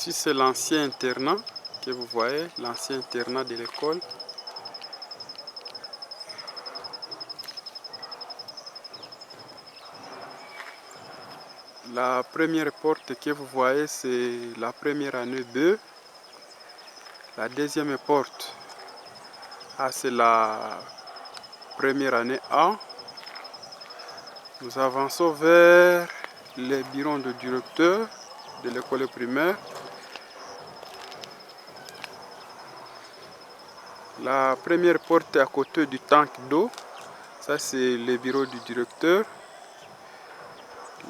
Ici c'est l'ancien internat que vous voyez, l'ancien internat de l'école. La première porte que vous voyez, c'est la première année 2. La deuxième porte, c'est la première année A. Nous avançons vers les bureaux de directeur de l'école primaire. La première porte est à côté du tank d'eau. Ça, c'est le bureau du directeur.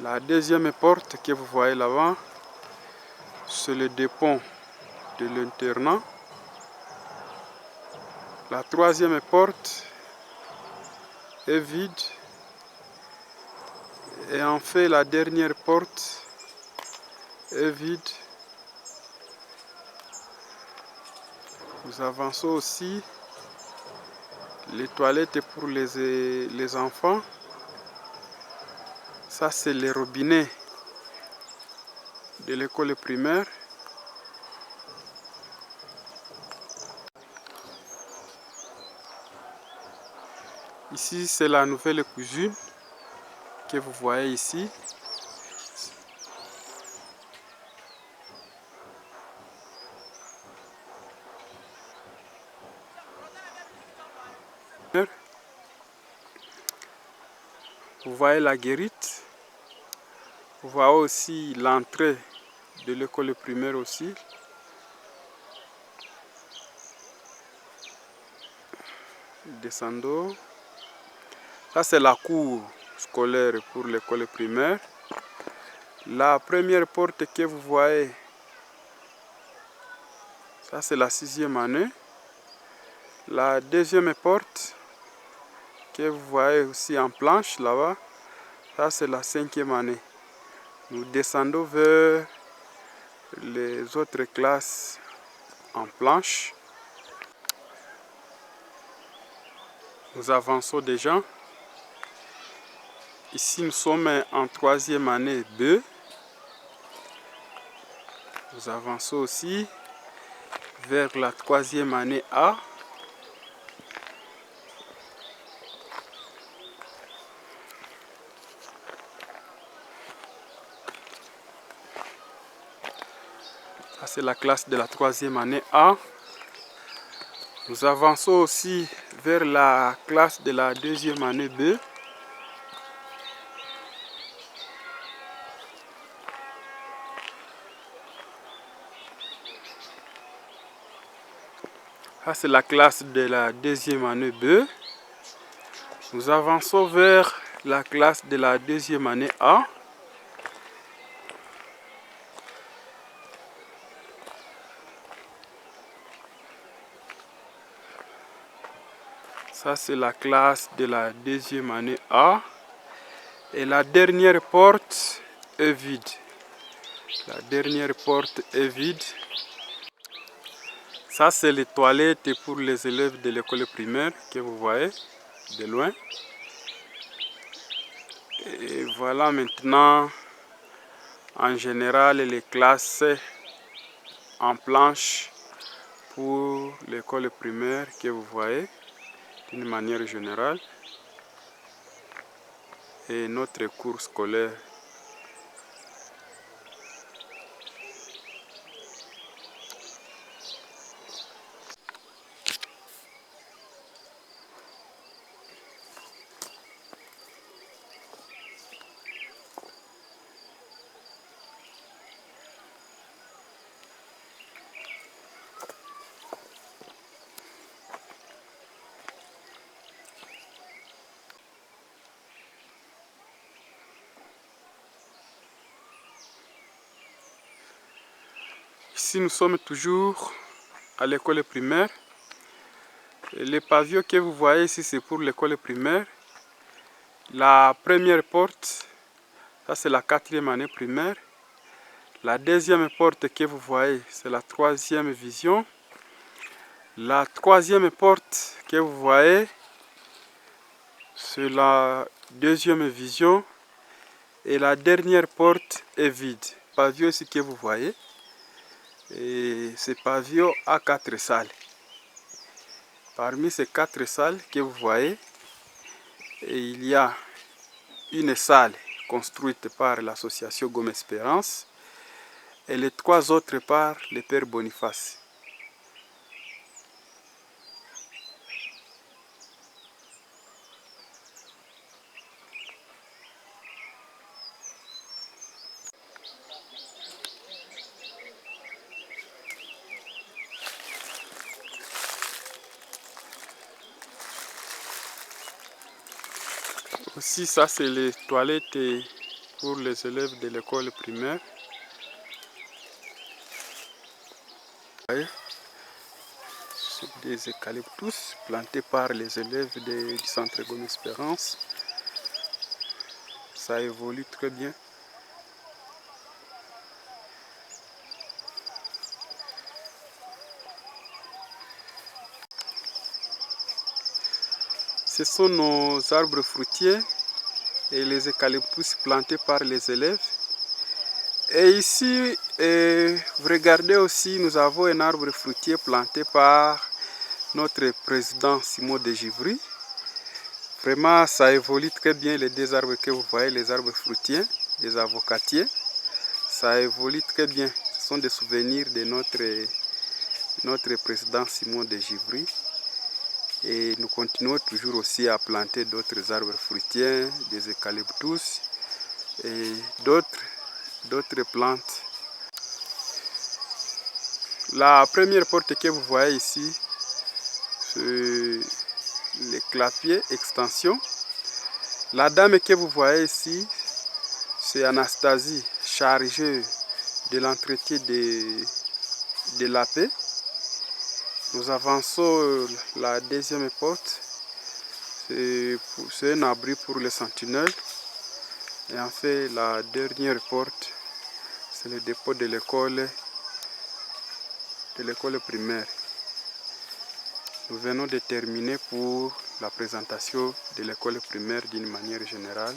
La deuxième porte que vous voyez là-bas, c'est le dépôt de l'internat. La troisième porte est vide. Et en fait, la dernière porte est vide. Nous avançons aussi. Les toilettes pour les enfants. Ça, c'est les robinets de l'école primaire. Ici, c'est la nouvelle cuisine que vous voyez ici. Vous voyez la guérite. Vous voyez aussi l'entrée de l'école primaire aussi. Descendons. Ça, c'est la cour scolaire pour l'école primaire. La première porte que vous voyez, ça c'est la 6e année. La deuxième porte que vous voyez aussi en planche là-bas, ça c'est la 5e année. Nous descendons vers les autres classes en planche. Nous avançons déjà. Ici nous sommes en 3e année B. Nous avançons aussi vers la 3e année A. Ça c'est la classe de la 3e année A. Nous avançons aussi vers la classe de la 2e année B. Ça c'est la classe de la 2e année B. Nous avançons vers la classe de la 2e année A. Ça c'est la classe de la 2e année A. Et la dernière porte est vide. La dernière porte est vide. Ça c'est les toilettes pour les élèves de l'école primaire que vous voyez de loin. Et voilà maintenant en général les classes en planche pour l'école primaire que vous voyez d'une manière générale. Et notre cours scolaire. Ici nous sommes toujours à l'école primaire. Les pavillons que vous voyez ici c'est pour l'école primaire. La première porte, ça c'est la 4e année primaire. La deuxième porte que vous voyez c'est la 3e vision. La 3e porte que vous voyez c'est la 2e vision. Et la dernière porte est vide. Pavillon ici que vous voyez. Et ce pavillon a 4 salles. Parmi ces 4 salles que vous voyez, il y a une salle construite par l'association Gomme Espérance et les 3 autres par le Père Boniface. Aussi, ça c'est les toilettes pour les élèves de l'école primaire. C'est des eucalyptus plantés par les élèves du centre Gomme Espérance. Ça évolue très bien. Ce sont nos arbres fruitiers et les eucalyptus plantés par les élèves. Et ici, vous regardez aussi, nous avons un arbre fruitier planté par notre président Simon de Givry. Vraiment, ça évolue très bien les 2 arbres que vous voyez, les arbres fruitiers, les avocatiers. Ça évolue très bien. Ce sont des souvenirs de notre président Simon de Givry. Et nous continuons toujours aussi à planter d'autres arbres fruitiers, des eucalyptus et d'autres plantes. La première porte que vous voyez ici, c'est le clapier extension. La dame que vous voyez ici, c'est Anastasie, chargée de l'entretien de la paix. Nous avançons la deuxième porte. C'est un abri pour les sentinelles. Et en fait, la dernière porte, c'est le dépôt de l'école primaire. Nous venons de terminer pour la présentation de l'école primaire d'une manière générale.